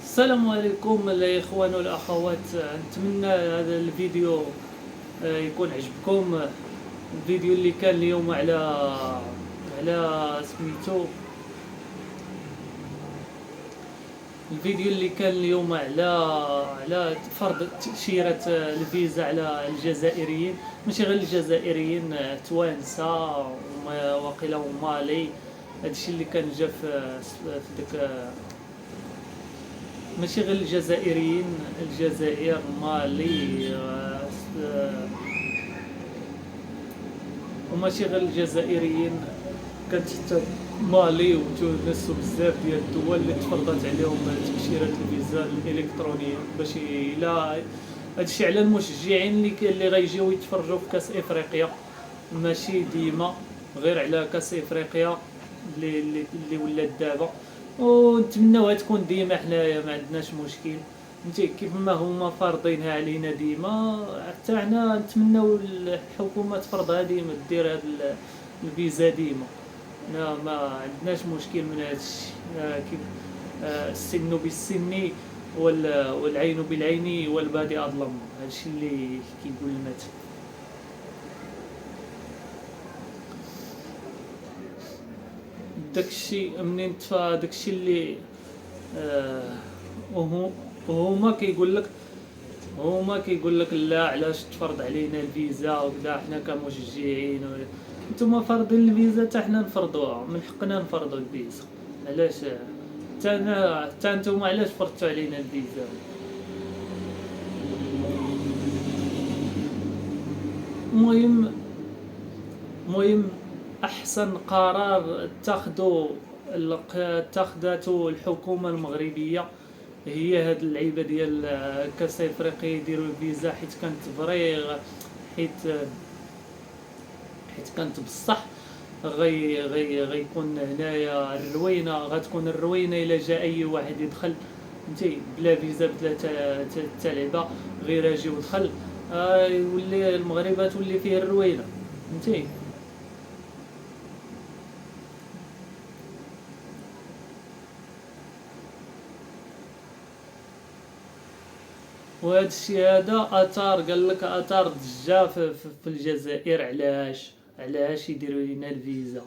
السلام عليكم الاخوان والاخوات. نتمنى هذا الفيديو يكون عجبكم. الفيديو اللي كان اليوم على سميتو الفيديو اللي كان اليوم على فرض تأشيرة الفيزا على الجزائريين، ماشي غير الجزائريين، توانسة وقيلا ومالي. هادشي اللي كان جا في ديك، ماشي غير الجزائريين، الجزائر، مالي، وماشي غير الجزائريين، كانت حتى مالي وتونس وبزاف ديال الدول اللي تفرضات عليهم تأشيرة الفيزا الإلكترونية. باش إلا هادشي على المشجعين اللي غيجيو يتفرجوا في كاس إفريقيا، ماشي ديما غير على كاس إفريقيا اللي ولات دابا. ونتمناوها تكون ديما، حنايا ما عندناش مشكل. انتي كيف ما هما فارضينها علينا ديما، حتى حنا نتمناو الحكومه تفرضها ديما، دير هاد الفيزا ديما. ما عندناش مشكل من هادشي. كيف السن بالسن والعين بالعين والبادئ اظلم، هادشي اللي كيقول المثل. داكشي منين تفا داكشي اللي وهما كيقول لك لا، علاش تفرض علينا الفيزا وكذا، حنا كمشجعين نتوما فارضين الفيزا حتى حنا نفرضوها، من حقنا نفرضوا الفيزا. علاش حتى نتوما علاش فرضتوا علينا الفيزا؟ المهم احسن قرار اتخذته الحكومه المغربيه هي هاد اللعيبه ديال كاس افريقيا، يديروا الفيزا، حيت كانت فريغ، حيت كانت بصح غيكون هنايا الروينه، غتكون الروينه الا جا اي واحد يدخل انتي بلا فيزا بلا تلعبه، غير اجي ودخل، يولي المغرب تولي فيه الروينه. انتي وهذا الشيء هذا اثار، قال لك اثار ضجه في الجزائر. علاش يديروا لنا الفيزا؟